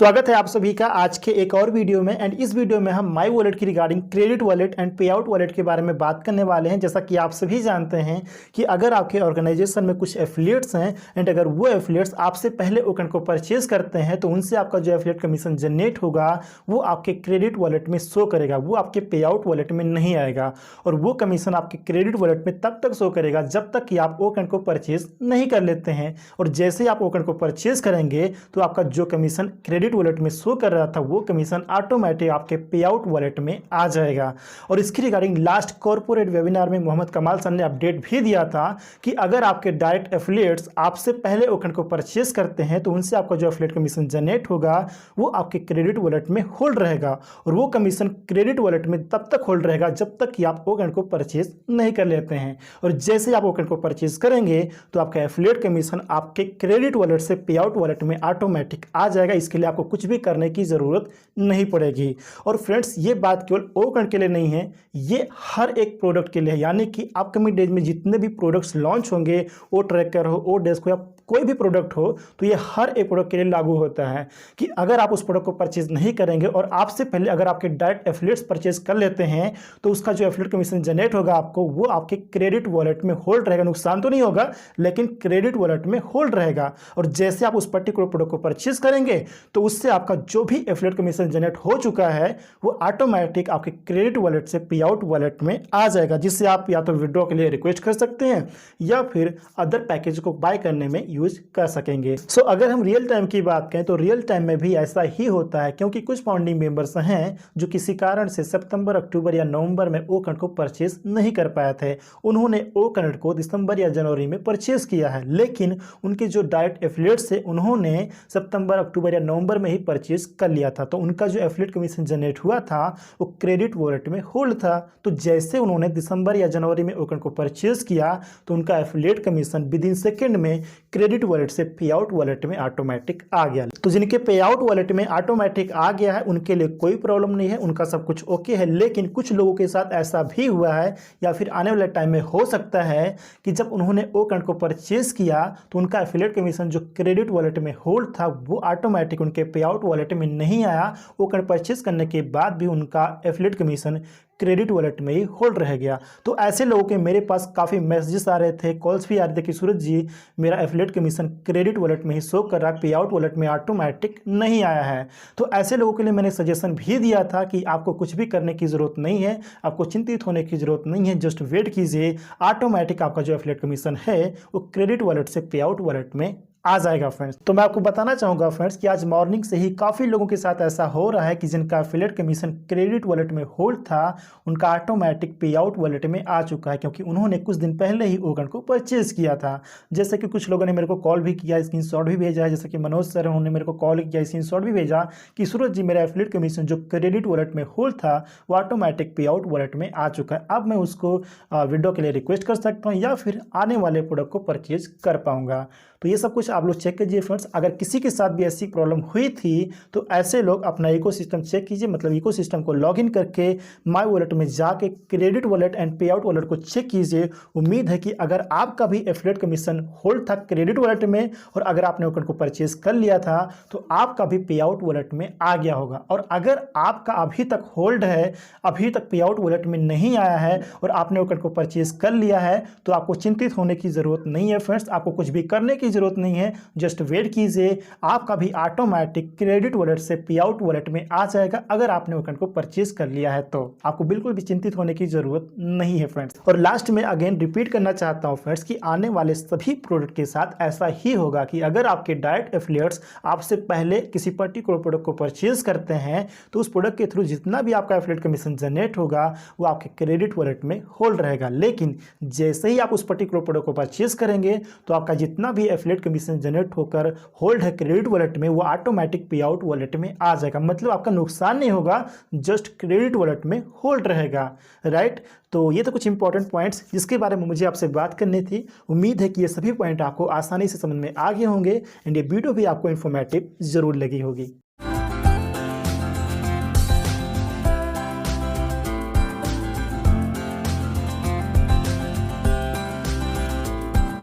स्वागत है आप सभी का आज के एक और वीडियो में। एंड इस वीडियो में हम माई वॉलेट की रिगार्डिंग क्रेडिट वॉलेट एंड पे आउट वॉलेट के बारे में बात करने वाले हैं। जैसा कि आप सभी जानते हैं कि अगर आपके ऑर्गेनाइजेशन में कुछ एफिलिएट्स हैं एंड अगर वो एफिलिएट्स आपसे पहले टोकन को परचेज करते हैं तो उनसे आपका जो एफिलिएट कमीशन जनरेट होगा वो आपके क्रेडिट वॉलेट में शो करेगा, वो आपके पे आउट वॉलेट में नहीं आएगा। और वो कमीशन आपके क्रेडिट वॉलेट में तब तक शो करेगा जब तक कि आप टोकन को परचेज नहीं कर लेते हैं। और जैसे ही आप टोकन को परचेज करेंगे तो आपका जो कमीशन क्रेडिट वॉलेट में शो कर रहा था वो कमीशन ऑटोमेटिक आपके पे आउट वॉलेट में आ जाएगा। और इसकी रिगार्डिंग लास्ट कॉर्पोरेट वेबिनार में मोहम्मद कमाल सर ने अपडेट भी दिया था कि अगर आपके डायरेक्ट एफिलिएट्स आपसे पहले टोकन को परचेज करते हैं तो उनसे आपका जो एफिलिएट कमीशन जनरेट होगा वो आपके क्रेडिट वॉलेट में होल्ड रहेगा। और वो कमीशन क्रेडिट वॉलेट में तब तक होल्ड रहेगा जब तक कि आप टोकन को परचेज नहीं कर लेते हैं। और जैसे ही आप टोकन को परचेज करेंगे तो आपका एफिलिएट कमीशन आपके क्रेडिट वॉलेट से पे आउट वॉलेट में ऑटोमेटिक आ जाएगा। इसके लिए आपको कुछ भी करने की ज़रूरत नहीं पड़ेगी। और फ्रेंड्स ये बात केवल टोकन के लिए नहीं है, ये हर एक प्रोडक्ट के लिए है। यानी कि अपकमिंग डेज में जितने भी प्रोडक्ट्स लॉन्च होंगे, वो ट्रैकर हो, वो डेस्क हो या कोई भी प्रोडक्ट हो, तो ये हर एक प्रोडक्ट के लिए लागू होता है कि अगर आप उस प्रोडक्ट को परचेज नहीं करेंगे और आपसे पहले अगर आपके डायरेक्ट एफिलिएट्स परचेज कर लेते हैं तो उसका जो एफिलिएट कमीशन जनरेट होगा आपको वो आपके क्रेडिट वॉलेट में होल्ड रहेगा। नुकसान तो नहीं होगा लेकिन क्रेडिट वॉलेट में होल्ड रहेगा। और जैसे आप उस पर्टिकुलर प्रोडक्ट को परचेज करेंगे तो उससे आपका जो भी एफिलिएट कमीशन जनरेट हो चुका है वो ऑटोमेटिक आपके क्रेडिट वॉलेट से पे आउट वॉलेट में आ जाएगा, जिससे आप या तो विड्रॉ के लिए रिक्वेस्ट कर सकते हैं या फिर अदर पैकेज को बाय करने में यूज कर सकेंगे। सो अगर हम रियल टाइम की बात करें तो रियल टाइम में भी ऐसा ही होता है, क्योंकि कुछ फाउंडिंग मेंबर्स हैं जो किसी कारण से सितंबर, अक्टूबर या नवंबर में टोकन को परचेज नहीं कर पाए थे। उन्होंने टोकन को दिसंबर या जनवरी में परचेज किया है, लेकिन उनके जो डायरेक्ट एफिलिएट्स है उन्होंने सितंबर, अक्टूबर या नवंबर में ही परचेज कर लिया था। तो उनका जो एफिलिएट कमीशन जनरेट हुआ था वो क्रेडिट वॉलेट में होल्ड था। तो जैसे उन्होंने दिसंबर या जनवरी में टोकन को परचेज किया तो उनका affiliate commission with in second में क्रेडिट वॉलेट से पे आउट वॉलेट में ऑटोमेटिक आ गया। तो जिनके पे आउट वॉलेट में ऑटोमेटिक आ गया है उनके लिए कोई प्रॉब्लम नहीं है, उनका सब कुछ ओके है। लेकिन कुछ लोगों के साथ ऐसा भी हुआ है या फिर आने वाले टाइम में हो सकता है कि जब उन्होंने टोकन को परचेज किया तो उनका एफिलिएट कमीशन जो क्रेडिट वॉलेट में होल्ड था वो ऑटोमेटिक उनके पे आउट वॉलेट में नहीं आया। टोकन परचेज करने के बाद भी उनका एफिलिएट कमीशन क्रेडिट वॉलेट में ही होल्ड रह गया। तो ऐसे लोगों के मेरे पास काफ़ी मैसेजेस आ रहे थे, कॉल्स भी आ रहे थे कि सूरज जी मेरा एफिलिएट कमीशन क्रेडिट वॉलेट में ही शो कर रहा है, पे आउट वॉलेट में ऑटोमेटिक नहीं आया है। तो ऐसे लोगों के लिए मैंने सजेशन भी दिया था कि आपको कुछ भी करने की ज़रूरत नहीं है, आपको चिंतित होने की ज़रूरत नहीं है, जस्ट वेट कीजिए, ऑटोमेटिक आपका जो एफिलिएट कमीशन है वो क्रेडिट वॉलेट से पे आउट वॉलेट में आ जाएगा। फ्रेंड्स तो मैं आपको बताना चाहूँगा फ्रेंड्स कि आज मॉर्निंग से ही काफ़ी लोगों के साथ ऐसा हो रहा है कि जिनका एफिलिएट कमीशन क्रेडिट वॉलेट में होल्ड था उनका ऑटोमेटिक पे आउट वॉलेट में आ चुका है, क्योंकि उन्होंने कुछ दिन पहले ही टोकन को परचेज किया था। जैसे कि कुछ लोगों ने मेरे को कॉल भी किया, स्क्रीनशॉट भी भेजा है। जैसे कि मनोज सर उन्होंने मेरे को कॉल किया, स्क्रीनशॉट भी भेजा कि सूरज जी मेरा एफिलिएट कमीशन जो क्रेडिट वॉलेट में होल्ड था वो ऑटोमेटिक पे आउट वॉलेट में आ चुका है। अब मैं उसको विड्रॉ के लिए रिक्वेस्ट कर सकता हूँ या फिर आने वाले प्रोडक्ट को परचेज कर पाऊंगा। तो ये सब कुछ आप लोग चेक कीजिए फ्रेंड्स। अगर किसी के साथ भी ऐसी प्रॉब्लम हुई थी तो ऐसे लोग अपना इकोसिस्टम चेक कीजिए, मतलब इकोसिस्टम को लॉगिन करके माई वॉलेट में जाके क्रेडिट वॉलेट एंड पे आउट वॉलेट को चेक कीजिए। उम्मीद है कि अगर आपका भी एफिलिएट कमीशन होल्ड था क्रेडिट वॉलेट में और अगर आपने टोकन को परचेज कर लिया था तो आपका भी पे आउट वॉलेट में आ गया होगा। और अगर आपका अभी तक होल्ड है, अभी तक पे आउट वॉलेट में नहीं आया है और आपने टोकन को परचेज कर लिया है तो आपको चिंतित होने की ज़रूरत नहीं है फ्रेंड्स, आपको कुछ भी करने की जरूरत नहीं है, जस्ट वेट कीजिए, आपका भी ऑटोमेटिक क्रेडिट वॉलेट से पे आउट वॉलेट में आ जाएगा। अगर आपने टोकन को परचेज कर लिया है तो आपको बिल्कुल भी चिंतित होने की जरूरत नहीं है फ्रेंड्स। और लास्ट में अगेन रिपीट करना चाहता हूं फ्रेंड्स कि आने वाले सभी प्रोडक्ट के साथ ऐसा ही होगा कि अगर आपके डायरेक्ट एफिलिएट्स आपसे पहले किसी पर्टिकुलर प्रोडक्ट को परचेज करते हैं तो उस प्रोडक्ट के थ्रू जितना भी आपका एफिलिएट कमीशन जनरेट होगा वो आपके क्रेडिट वॉलेट में होल्ड रहेगा। लेकिन जैसे ही आप उस पर्टिकुलर प्रोडक्ट को परचेज करेंगे तो आपका जितना भी एफिलिएट कमीशन जनरेट होकर होल्ड है क्रेडिट वॉलेट में वो ऑटोमेटिक पे आउट वॉलेट में आ जाएगा। मतलब आपका नुकसान नहीं होगा, जस्ट क्रेडिट वॉलेट में होल्ड रहेगा, राइट। तो ये तो कुछ इंपॉर्टेंट पॉइंट्स जिसके बारे में मुझे आपसे बात करनी थी। उम्मीद है कि ये सभी पॉइंट आपको आसानी से समझ में आ गए होंगे एंड ये वीडियो भी आपको इन्फॉर्मेटिव जरूर लगी होगी।